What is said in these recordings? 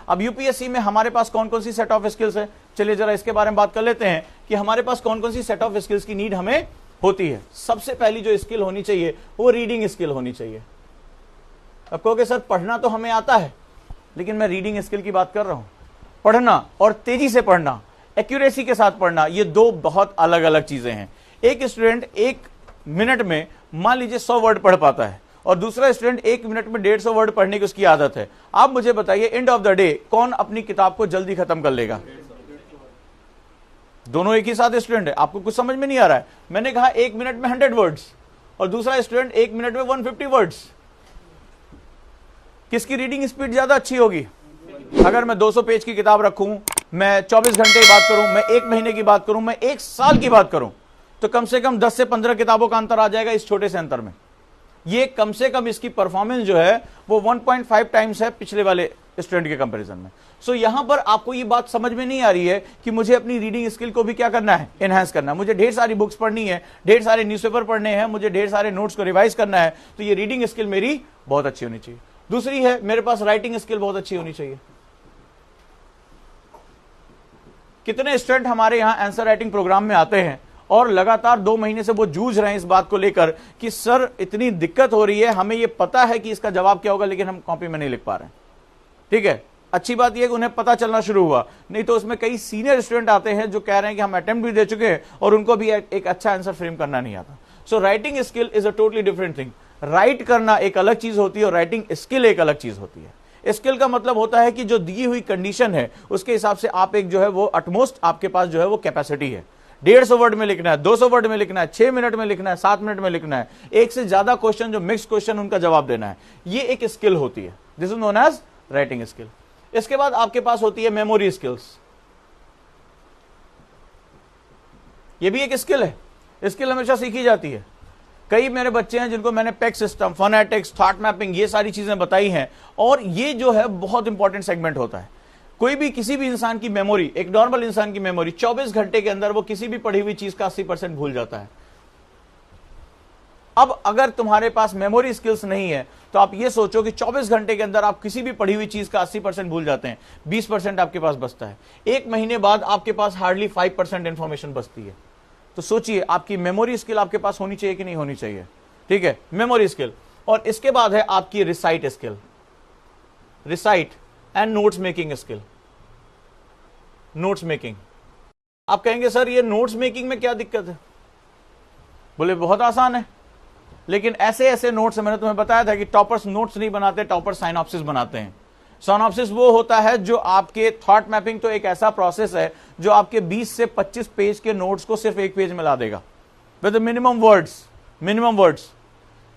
अब यूपीएससी में हमारे पास कौन कौन सी सेट ऑफ स्किल्स है, चलिए जरा इसके बारे में बात कर लेते हैं कि हमारे पास कौन कौन सी सेट ऑफ स्किल्स की नीड हमें होती है। सबसे पहली जो स्किल होनी चाहिए वो रीडिंग स्किल होनी चाहिए। अब कहोगे सर पढ़ना तो हमें आता है, लेकिन मैं रीडिंग स्किल की बात कर रहा हूं। पढ़ना और तेजी से पढ़ना, एक्यूरेसी के साथ पढ़ना, ये दो बहुत अलग अलग चीजें हैं। एक स्टूडेंट 1 मिनट में मान लीजिए 100 वर्ड पढ़ पाता है और दूसरा स्टूडेंट 1 मिनट में 150 वर्ड पढ़ने की उसकी आदत है। आप मुझे बताइए एंड ऑफ द डे कौन अपनी किताब को जल्दी खत्म कर लेगा? दोनों एक ही साथ स्टूडेंट है, आपको कुछ समझ में नहीं आ रहा है। मैंने कहा 1 मिनट में 100 वर्ड्स और दूसरा स्टूडेंट 1 मिनट में 150 वर्ड्स। किसकी रीडिंग स्पीड ज्यादा अच्छी होगी? अगर मैं 200 पेज की किताब रखूं, मैं 24 घंटे की बात करूं, मैं 1 महीने की बात करूं, मैं 1 साल की बात करूं, तो कम से कम 10 से 15 किताबों का अंतर आ जाएगा इस छोटे से अंतर में। ये कम से कम इसकी परफॉर्मेंस जो है वो 1.5 टाइम्स है पिछले वाले स्टूडेंट के कंपैरिजन में। सो यहां पर आपको ये बात समझ में नहीं आ रही है कि मुझे अपनी रीडिंग स्किल को भी क्या करना है, एनहांस करना है। मुझे ढेर सारी बुक्स पढ़नी है, ढेर सारे न्यूज़पेपर पढ़ने हैं, मुझे ढेर सारे नोट्स को रिवाइज करना है, तो ये रीडिंग स्किल मेरी बहुत अच्छी होनी चाहिए। दूसरी है मेरे पास राइटिंग स्किल बहुत अच्छी होनी चाहिए। कितने स्टूडेंट हमारे यहां आंसर राइटिंग प्रोग्राम में आते हैं और लगातार 2 महीने से वो जूझ रहे हैं इस बात को लेकर कि सर इतनी दिक्कत हो रही है, हमें ये पता है कि इसका जवाब क्या होगा, लेकिन हम कॉपी में नहीं लिख पा रहे हैं। ठीक है, अच्छी बात यह कि उन्हें पता चलना शुरू हुआ, नहीं तो उसमें कई सीनियर स्टूडेंट आते हैं जो कह रहे हैं कि हम अटेम्प्ट भी दे चुके हैं और उनको भी एक अच्छा आंसर फ्रेम करना नहीं आता। So writing skill is a totally different thing. Right करना एक अलग चीज होती है और राइटिंग स्किल एक अलग चीज होती है। स्किल का मतलब होता है कि जो दी हुई कंडीशन है उसके हिसाब से आप एक जो है वो अटमोस्ट आपके पास जो है वो कैपेसिटी है। 150 वर्ड में लिखना है, 200 वर्ड में लिखना है, 6 मिनट में लिखना है, 7 मिनट में लिखना है, एक से ज्यादा क्वेश्चन जो मिक्स क्वेश्चन उनका जवाब देना है, ये एक स्किल होती है। This is known as writing skill. इसके बाद आपके पास होती है मेमोरी स्किल्स। ये भी एक स्किल है, स्किल हमेशा सीखी जाती है। कई मेरे बच्चे हैं जिनको मैंने pack system, phonetics, thought mapping ये सारी चीजें बताई हैं और ये जो है बहुत इंपॉर्टेंट सेगमेंट होता है। कोई भी किसी भी इंसान की मेमोरी, एक नॉर्मल इंसान की मेमोरी 24 घंटे के अंदर वो किसी भी पढ़ी हुई चीज का 80% भूल जाता है। अब अगर तुम्हारे पास मेमोरी स्किल्स नहीं है तो आप ये सोचो कि 24 घंटे के अंदर आप किसी भी पढ़ी हुई चीज का 80% भूल जाते हैं, 20% आपके पास बचता है। 1 महीने बाद आपके पास हार्डली 5% इंफॉर्मेशन बचती है। तो सोचिए आपकी मेमोरी स्किल आपके पास होनी चाहिए कि नहीं होनी चाहिए। ठीक है, मेमोरी स्किल। और इसके बाद है आपकी recite skill, recite and notes making skill. Notes making, आप कहेंगे सर ये नोट्स मेकिंग में क्या दिक्कत है? बोले बहुत आसान है, लेकिन ऐसे ऐसे नोट्स मैंने तुम्हें बताया था कि टॉपर्स नोट्स नहीं बनाते, टॉपर्स साइनॉप्सिस बनाते हैं। साइनॉप्सिस वो होता है जो आपके थॉट मैपिंग तो एक ऐसा प्रोसेस है जो आपके 20 से 25 पेज के नोट्स को सिर्फ 1 पेज में ला देगा विद मिनिमम वर्ड्स।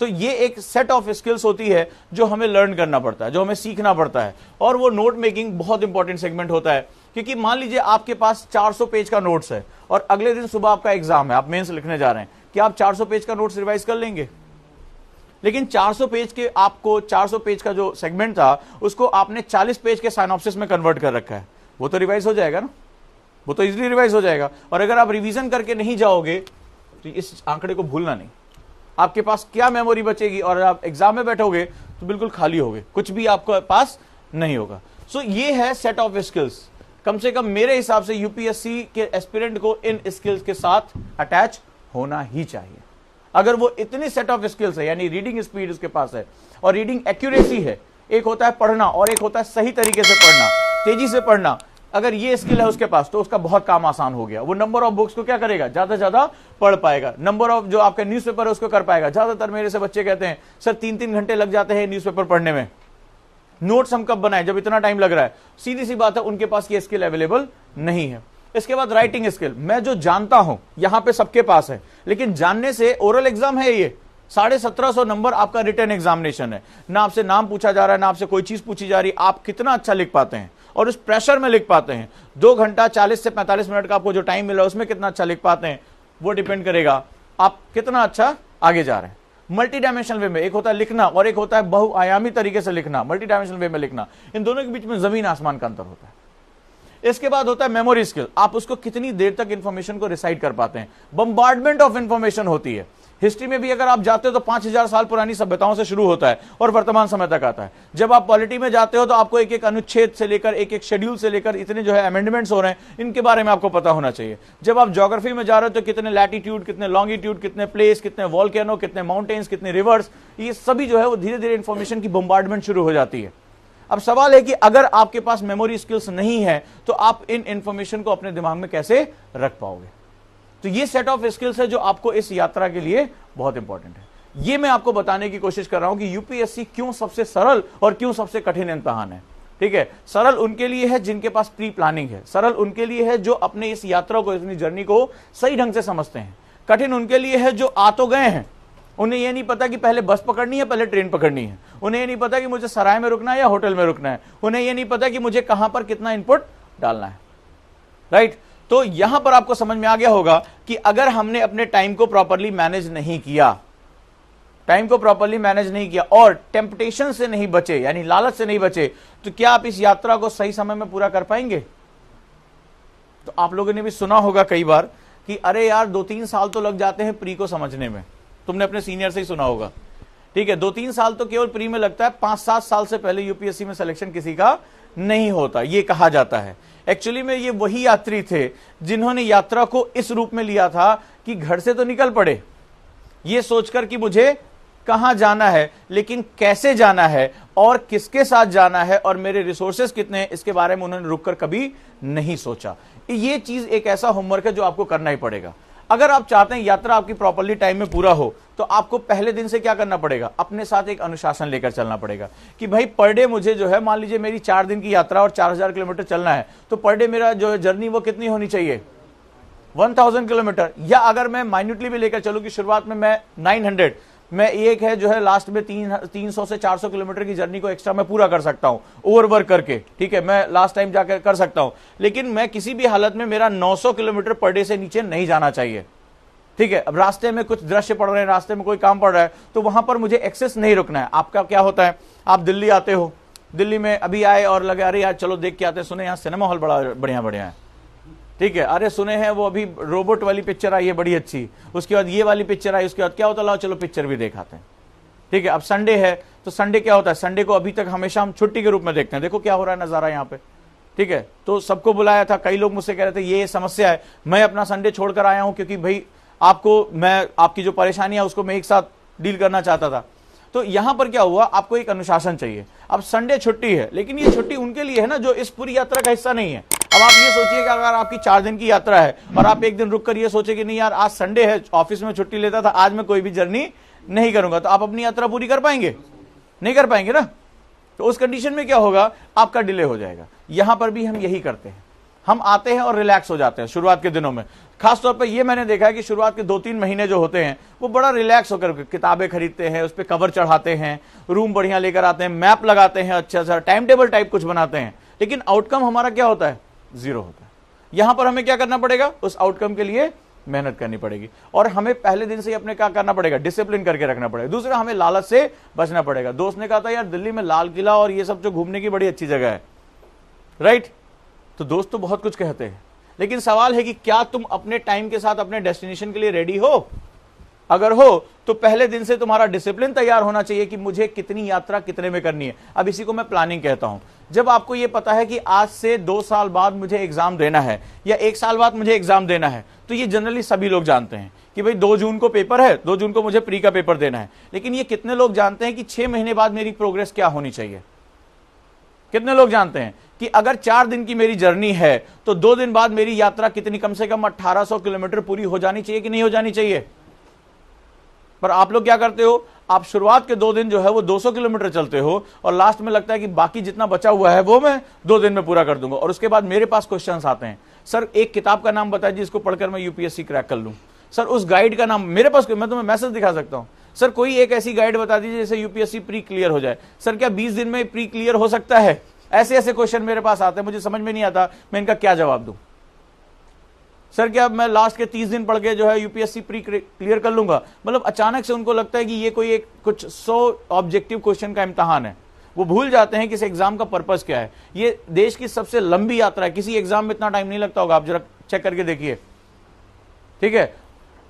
तो ये एक सेट ऑफ स्किल्स होती है जो हमें लर्न करना पड़ता है, जो हमें सीखना पड़ता है। और वो नोट मेकिंग बहुत इंपॉर्टेंट सेगमेंट होता है, क्योंकि मान लीजिए आपके पास 400 पेज का नोट्स है और अगले दिन सुबह आपका एग्जाम है, आप मेंस लिखने जा रहे हैं, कि आप 400 पेज का नोट्स रिवाइज कर लेंगे? लेकिन 400 पेज के आपको 400 पेज का जो सेगमेंट था उसको आपने 40 पेज के साइनॉप्सिस में कन्वर्ट कर रखा है, वो तो रिवाइज हो जाएगा ना, वो तो इजीली रिवाइज हो जाएगा। और अगर आप रिवीजन करके नहीं जाओगे तो इस आंकड़े को भूलना नहीं, आपके पास क्या मेमोरी बचेगी और आप एग्जाम में बैठोगे तो बिल्कुल खाली होगे, कुछ भी आपके पास नहीं होगा। सो ये है सेट ऑफ स्किल्स। कम से कम मेरे हिसाब से यूपीएससी के एस्पिरेंट को इन स्किल्स के साथ अटैच होना ही चाहिए। अगर वो इतनी सेट ऑफ स्किल्स है, यानी रीडिंग स्पीड उसके पास है और रीडिंग एक्यूरेसी है, एक होता है पढ़ना और एक होता है सही तरीके से पढ़ना, तेजी से पढ़ना, अगर ये स्किल है उसके पास तो उसका बहुत काम आसान हो गया। वो नंबर ऑफ बुक्स को क्या करेगा, ज्यादा से ज्यादा पढ़ पाएगा। नंबर ऑफ जो आपका न्यूज़पेपर है उसको कर पाएगा। ज्यादातर मेरे से बच्चे कहते हैं सर 3-3 घंटे लग जाते हैं न्यूज़पेपर पढ़ने में, नोट्स हम कब बनाए जब इतना टाइम लग रहा है। सीधी सी बात है, उनके पास ये स्किल अवेलेबल नहीं है। इसके बाद राइटिंग स्किल, मैं जो जानता हूं यहां पे सबके पास है, लेकिन जानने से ओरल एग्जाम है, ये 1750 नंबर आपका रिटन एग्जामिनेशन है, ना आपसे नाम पूछा जा रहा है, ना आपसे कोई चीज पूछी जा रही, आप कितना अच्छा लिख पाते हैं और उस प्रेशर में लिख पाते हैं। 2 घंटा 40 से 45 मिनट का आपको जो टाइम मिला उसमें कितना अच्छा लिख पाते हैं, वो डिपेंड करेगा आप कितना अच्छा आगे जा रहे हैं। मल्टी डायमेंशनल वे में, एक होता है लिखना और एक होता है बहुआयामी तरीके से लिखना, मल्टी डायमेंशनल वे में लिखना, इन दोनों के बीच में जमीन आसमान का अंतर होता है। इसके बाद होता है मेमोरी स्किल, आप उसको कितनी देर तक इंफॉर्मेशन को रिसाइट कर पाते हैं। बम्बार्डमेंट ऑफ इंफॉर्मेशन होती है, हिस्ट्री में भी अगर आप जाते हो तो 5000 साल पुरानी सभ्यताओं से शुरू होता है और वर्तमान समय तक आता है। जब आप पॉलिटी में जाते हो तो आपको एक एक अनुच्छेद से लेकर एक एक शेड्यूल से लेकर इतने जो है अमेंडमेंट्स हो रहे हैं, इनके बारे में आपको पता होना चाहिए। जब आप ज्योग्राफी में जा रहे हो तो कितने लैटिट्यूड, कितने लॉन्गिट्यूड, कितने प्लेस, कितने वॉल्केनो, कितने माउंटेन्स, कितने रिवर्स, ये सभी जो है वो धीरे धीरे इंफॉर्मेशन की बम्बार्डमेंट शुरू हो जाती है। अब सवाल है कि अगर आपके पास मेमोरी स्किल्स नहीं है तो आप इन इंफॉर्मेशन को अपने दिमाग में कैसे रख पाओगे। तो ये सेट ऑफ स्किल्स है जो आपको इस यात्रा के लिए बहुत इंपॉर्टेंट है। ये मैं आपको बताने की कोशिश कर रहा हूं कि यूपीएससी क्यों सबसे सरल और क्यों सबसे कठिन इम्तिहान है। ठीक है, सरल उनके लिए है जिनके पास प्री प्लानिंग है, सरल उनके लिए है जो अपने इस यात्रा को, अपनी जर्नी को सही ढंग से समझते हैं। कठिन उनके लिए है जो आ तो गए हैं, उन्हें यह नहीं पता कि पहले बस पकड़नी है पहले ट्रेन पकड़नी है, उन्हें यह नहीं पता कि मुझे सराय में रुकना है या होटल में रुकना है, उन्हें यह नहीं पता कि मुझे कहां पर कितना इनपुट डालना है। राइट, तो यहां पर आपको समझ में आ गया होगा कि अगर हमने अपने टाइम को प्रॉपरली मैनेज नहीं किया, टाइम को प्रॉपरली मैनेज नहीं किया और टेम्पटेशन से नहीं बचे, यानी लालच से नहीं बचे, तो क्या आप इस यात्रा को सही समय में पूरा कर पाएंगे। तो आप लोगों ने भी सुना होगा कई बार कि अरे यार 2-3 साल तो लग जाते हैं प्री को समझने में। तुमने अपने सीनियर से ही सुना होगा। ठीक है, 2-3 साल तो केवल प्री में लगता है, 5-7 साल से पहले यूपीएससी में सिलेक्शन किसी का नहीं होता, ये कहा जाता है। एक्चुअली में ये वही यात्री थे जिन्होंने यात्रा को इस रूप में लिया था कि घर से तो निकल पड़े ये सोचकर कि मुझे कहां जाना है, लेकिन कैसे जाना है और किसके साथ जाना है और मेरे रिसोर्सेस कितने हैं, इसके बारे में उन्होंने रुककर कभी नहीं सोचा। ये चीज एक ऐसा होमवर्क है जो आपको करना ही पड़ेगा। अगर आप चाहते हैं यात्रा आपकी प्रॉपरली टाइम में पूरा हो तो आपको पहले दिन से क्या करना पड़ेगा, अपने साथ एक अनुशासन लेकर चलना पड़ेगा कि भाई पर डे मुझे जो है, मान लीजिए मेरी 4 दिन की यात्रा और 4000 किलोमीटर चलना है, तो पर डे मेरा जो है जर्नी वो कितनी होनी चाहिए, 1000 किलोमीटर। या अगर मैं माइन्यूटली भी लेकर चलूं कि शुरुआत में मैं 900, मैं एक है जो है लास्ट में 300 से 400 किलोमीटर की जर्नी को एक्स्ट्रा मैं पूरा कर सकता हूं ओवरवर्क करके। ठीक है, मैं लास्ट टाइम जाकर कर सकता हूं, लेकिन मैं किसी भी हालत में मेरा 900 किलोमीटर पर डे से नीचे नहीं जाना चाहिए। ठीक है, अब रास्ते में कुछ दृश्य पड़ रहे हैं, रास्ते में कोई काम पड़ रहा है, तो वहां पर मुझे एक्सेस नहीं रुकना है। आपका क्या होता है, आप दिल्ली आते हो, दिल्ली में अभी आए और लगे अरे यार चलो देख के आते हैं, सुने यहाँ सिनेमा हॉल बड़ा बढ़िया बढ़िया है। ठीक है, अरे सुने हैं वो अभी रोबोट वाली पिक्चर आई है बड़ी अच्छी, उसके बाद ये वाली पिक्चर आई, उसके बाद क्या होता है, लाओ चलो पिक्चर भी देखाते हैं। ठीक है, अब संडे है तो संडे क्या होता है, संडे को अभी तक हमेशा हम छुट्टी के रूप में देखते हैं। देखो क्या हो रहा है नजारा यहाँ पे। ठीक है, तो सबको बुलाया था, कई लोग मुझसे कह रहे थे ये समस्या है, मैं अपना संडे छोड़कर आया हूं क्योंकि भाई आपको मैं आपकी जो परेशानी है उसको मैं एक साथ डील करना चाहता था। तो यहां पर क्या हुआ, आपको एक अनुशासन चाहिए। अब संडे छुट्टी है, लेकिन ये छुट्टी उनके लिए है ना जो इस पूरी यात्रा का हिस्सा नहीं है। अब आप ये सोचिए कि अगर आपकी 4 दिन की यात्रा है और आप एक दिन रुककर ये सोचे कि नहीं यार आज संडे है, ऑफिस में छुट्टी लेता था, आज मैं कोई भी जर्नी नहीं करूंगा, तो आप अपनी यात्रा पूरी कर पाएंगे, नहीं कर पाएंगे ना। तो उस कंडीशन में क्या होगा, आपका डिले हो जाएगा। यहां पर भी हम यही करते हैं, हम आते हैं और रिलैक्स हो जाते हैं शुरुआत के दिनों में। खासतौर पर ये मैंने देखा है कि शुरुआत के 2-3 महीने जो होते हैं वो बड़ा रिलैक्स होकर किताबें खरीदते हैं, उस पर कवर चढ़ाते हैं, रूम बढ़िया लेकर आते हैं, मैप लगाते हैं, अच्छा सा टाइम टेबल टाइप कुछ बनाते हैं, लेकिन आउटकम हमारा क्या होता है, 0 होता है। यहां पर हमें क्या करना पड़ेगा, उस आउटकम के लिए मेहनत करनी पड़ेगी और हमें पहले दिन से ही अपने क्या करना पड़ेगा, डिसिप्लिन करके रखना पड़ेगा। दूसरा, हमें लालच से बचना पड़ेगा। दोस्त ने कहा था यार दिल्ली में लाल किला और ये सब जो घूमने की बड़ी अच्छी जगह है, राइट। तो दोस्त तो बहुत कुछ कहते हैं, लेकिन सवाल है कि क्या तुम अपने टाइम के साथ अपने डेस्टिनेशन के लिए रेडी हो। अगर हो तो पहले दिन से तुम्हारा डिसिप्लिन तैयार होना चाहिए कि मुझे कितनी यात्रा कितने में करनी है। अब इसी को मैं प्लानिंग कहता हूं। जब आपको यह पता है कि आज से 2 साल बाद मुझे एग्जाम देना है या 1 साल बाद मुझे एग्जाम देना है, तो ये जनरली सभी लोग जानते हैं कि भाई 2 जून को पेपर है, 2 जून को मुझे प्री का पेपर देना है। लेकिन ये कितने लोग जानते हैं कि 6 महीने बाद मेरी प्रोग्रेस क्या होनी चाहिए। कितने लोग जानते हैं कि अगर 4 दिन की मेरी जर्नी है तो 2 दिन बाद मेरी यात्रा कितनी, कम से कम 1800 किलोमीटर पूरी हो जानी चाहिए कि नहीं हो जानी चाहिए। पर आप लोग क्या करते हो, आप शुरुआत के 2 दिन जो है वो 200 किलोमीटर चलते हो और लास्ट में लगता है कि बाकी जितना बचा हुआ है वो मैं 2 दिन में पूरा कर दूंगा। और उसके बाद मेरे पास क्वेश्चंस आते हैं, सर एक किताब का नाम बताइए जिसको पढ़कर मैं यूपीएससी क्रैक कर लूं। सर उस गाइड का नाम मेरे पास, मैं तुम्हें मैसेज दिखा सकता हूं। सर कोई एक ऐसी गाइड बता दीजिए जिससे यूपीएससी प्री क्लियर हो जाए। सर क्या 20 दिन में प्री क्लियर हो सकता है। ऐसे ऐसे क्वेश्चन मेरे पास आते हैं, मुझे समझ में नहीं आता मैं इनका क्या जवाब दूं। सर क्या मैं लास्ट के 30 दिन पढ़ के जो है यूपीएससी प्री क्लियर कर लूंगा। मतलब अचानक से उनको लगता है कि ये कोई एक कुछ 100 ऑब्जेक्टिव क्वेश्चन का इम्तिहान है। वो भूल जाते हैं कि इस एग्जाम का पर्पस क्या है। ये देश की सबसे लंबी यात्रा है, किसी एग्जाम में इतना टाइम नहीं लगता होगा, आप जरा चेक करके देखिए। ठीक है,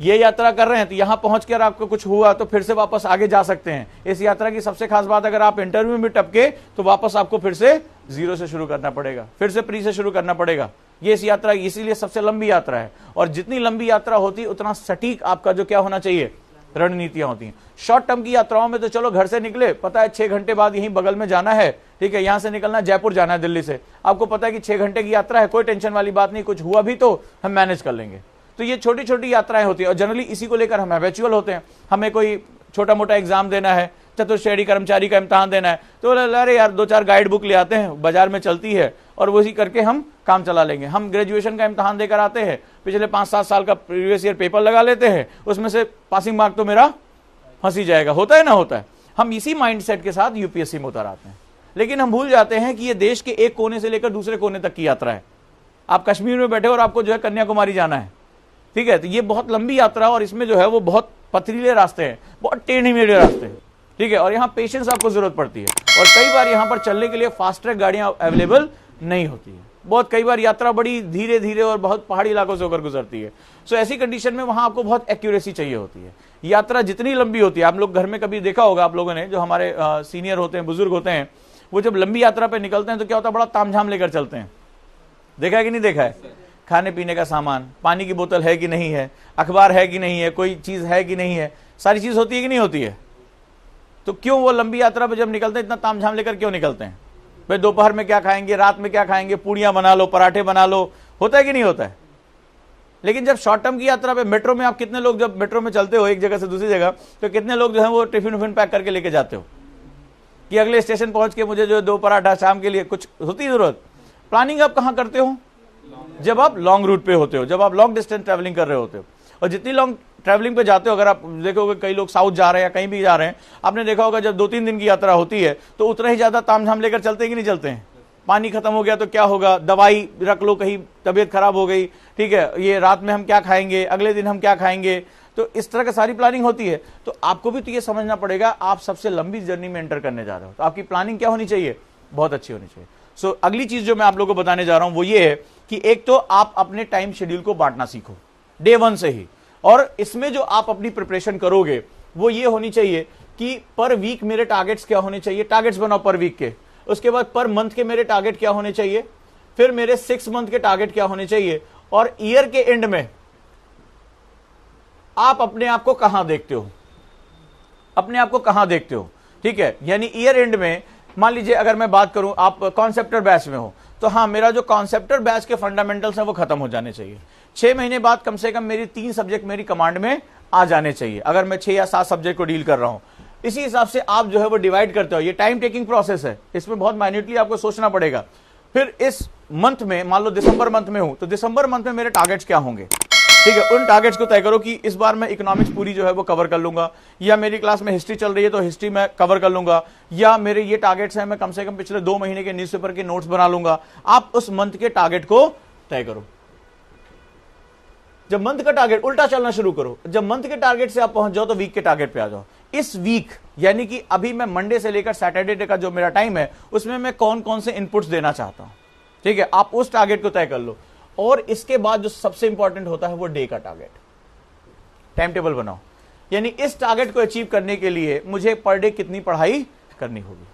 ये यात्रा कर रहे हैं तो यहां पहुंचकर आपको कुछ हुआ तो फिर से वापस आगे जा सकते हैं। इस यात्रा की सबसे खास बात, अगर आप इंटरव्यू में टपके तो वापस आपको फिर से जीरो से शुरू करना पड़ेगा, फिर से प्री से शुरू करना पड़ेगा। ये इस यात्रा इसीलिए सबसे लंबी यात्रा है, और जितनी लंबी यात्रा होती है उतना सटीक आपका जो क्या होना चाहिए, रणनीतियां होती हैं। शॉर्ट टर्म की यात्राओं में तो चलो घर से निकले, पता है 6 घंटे बाद यहीं बगल में जाना है, ठीक है, यहां से निकलना जयपुर जाना है दिल्ली से, आपको पता है कि 6 घंटे की यात्रा है, कोई टेंशन वाली बात नहीं, कुछ हुआ भी तो हम मैनेज कर लेंगे। तो ये छोटी छोटी यात्राएं होती है और जनरली इसी को लेकर हम हैबिचुअल होते हैं। हमें कोई छोटा मोटा एग्जाम देना है, चतुर्श्रेणी कर्मचारी का इम्तहान देना है, तो अरे यार 2-4 गाइड बुक ले आते हैं, बाजार में चलती है और वही करके हम काम चला लेंगे। हम ग्रेजुएशन का इम्तहान देकर आते हैं, पिछले 5-7 साल का प्रीवियस ईयर पेपर लगा लेते हैं, उसमें से पासिंग मार्क तो मेरा फंसी जाएगा, होता है ना होता है। हम इसी माइंडसेट के साथ यूपीएससी में उतर आते हैं, लेकिन हम भूल जाते हैं कि ये देश के एक कोने से लेकर दूसरे कोने तक की यात्रा है। आप कश्मीर में बैठे और आपको जो है कन्याकुमारी जाना है, ठीक है, तो ये बहुत लंबी यात्रा है और इसमें जो है वो बहुत पथरीले रास्ते हैं, बहुत टेढ़े मेढ़े रास्ते हैं, ठीक है, और यहाँ पेशेंस आपको जरूरत पड़ती है। और कई बार यहाँ पर चलने के लिए फास्ट ट्रैक गाड़ियां अवेलेबल नहीं होती है, बहुत कई बार यात्रा बड़ी धीरे धीरे और बहुत पहाड़ी इलाकों से होकर गुजरती है। सो ऐसी कंडीशन में वहां आपको बहुत एक्यूरेसी चाहिए होती है। यात्रा जितनी लंबी होती है, आप लोग घर में कभी देखा होगा आप लोगों ने, जो हमारे सीनियर होते हैं, बुजुर्ग होते हैं, वो जब लंबी यात्रा पे निकलते हैं तो क्या होता है, बड़ा तामझाम लेकर चलते हैं। देखा है कि नहीं देखा है? खाने पीने का सामान, पानी की बोतल है कि नहीं है, अखबार है कि नहीं है, कोई चीज है कि नहीं है, सारी चीज होती है कि नहीं होती है। तो क्यों वो लंबी यात्रा पे जब निकलते हैं इतना तामझाम लेकर क्यों निकलते हैं? भाई दोपहर में क्या खाएंगे, रात में क्या खाएंगे, पूड़ियां बना लो, पराठे बना लो, होता है कि नहीं होता है? लेकिन जब शॉर्ट टर्म की यात्रा पे मेट्रो में आप कितने लोग, जब मेट्रो में चलते हो एक जगह से दूसरी जगह, तो कितने लोग जो है वो टिफिन विफिन पैक करके लेके जाते हो कि अगले स्टेशन पहुंच के मुझे जो 2 पराठा शाम के लिए, कुछ होती है जरूरत। प्लानिंग आप कहां करते हो? जब आप लॉन्ग रूट पे होते हो, जब आप लॉन्ग डिस्टेंस ट्रैवलिंग कर रहे होते हो। और जितनी लॉन्ग ट्रैवलिंग पे जाते हो, अगर आप देखोगे कई लोग साउथ जा रहे हैं या कहीं भी जा रहे हैं, आपने देखा होगा जब 2-3 दिन की यात्रा होती है तो उतना ही ज्यादा तामझाम लेकर चलते हैं कि नहीं चलते हैं? पानी खत्म हो गया तो क्या होगा, दवाई रख लो, कहीं तबीयत खराब हो गई, ठीक है, ये रात में हम क्या खाएंगे, अगले दिन हम क्या खाएंगे, तो इस तरह की सारी प्लानिंग होती है। तो आपको भी तो ये समझना पड़ेगा, आप सबसे लंबी जर्नी में एंटर करने जा रहे हो, तो आपकी प्लानिंग क्या होनी चाहिए, बहुत अच्छी होनी चाहिए। सो अगली चीज जो मैं आप लोगों को बताने जा रहा हूं वो ये है कि एक तो आप अपने टाइम शेड्यूल को बांटना सीखो डे 1 से ही, और इसमें जो आप अपनी प्रिपरेशन करोगे वो ये होनी चाहिए कि पर वीक मेरे टारगेट्स क्या होने चाहिए, टारगेट्स बनाओ पर वीक के, उसके बाद पर मंथ के मेरे टारगेट क्या होने चाहिए, फिर मेरे 6 मंथ के टारगेट क्या होने चाहिए, और ईयर के एंड में आप अपने आप को कहां देखते हो, अपने आप को कहां देखते हो, ठीक है। यानी ईयर एंड में मान लीजिए अगर मैं बात करूं, आप कॉन्सेप्टर बैच में हो, तो हाँ, मेरा जो कॉन्सेप्टर बैच के फंडामेंटल्स हैं वो खत्म हो जाने चाहिए। 6 महीने बाद कम से कम मेरी 3 सब्जेक्ट मेरी कमांड में आ जाने चाहिए, अगर मैं 6 या 7 सब्जेक्ट को डील कर रहा हूं। इसी हिसाब से आप जो है वो डिवाइड करते हो। ये टाइम टेकिंग प्रोसेस है, इसमें बहुत माइन्यूटली आपको सोचना पड़ेगा। फिर इस मंथ में, मान लो दिसंबर मंथ में हूं, तो दिसंबर मंथ में मेरे टारगेट्स क्या होंगे, ठीक है, उन टारगेट्स को तय करो कि इस बार मैं इकोनॉमिक्स पूरी जो है वो कवर कर लूंगा, या मेरी क्लास में हिस्ट्री चल रही है तो हिस्ट्री में कवर कर लूंगा, या मेरे ये टारगेट्स हैं, मैं कम से कम पिछले 2 महीने के न्यूज़पेपर के नोट्स बना लूंगा। आप उस मंथ के टारगेट को तय करो। जब मंथ का टारगेट, उल्टा चलना शुरू करो, जब मंथ के टारगेट से आप पहुंच जाओ तो वीक के टारगेट पे आ जाओ। इस वीक यानी कि अभी मैं मंडे से लेकर सैटरडे का जो मेरा टाइम है उसमें मैं कौन कौन से इनपुट्स देना चाहता हूं, ठीक है, आप उस टारगेट को तय कर लो। और इसके बाद जो सबसे इंपॉर्टेंट होता है वो डे का टारगेट, टाइम टेबल बनाओ। यानी इस टारगेट को अचीव करने के लिए मुझे पर डे कितनी पढ़ाई करनी होगी।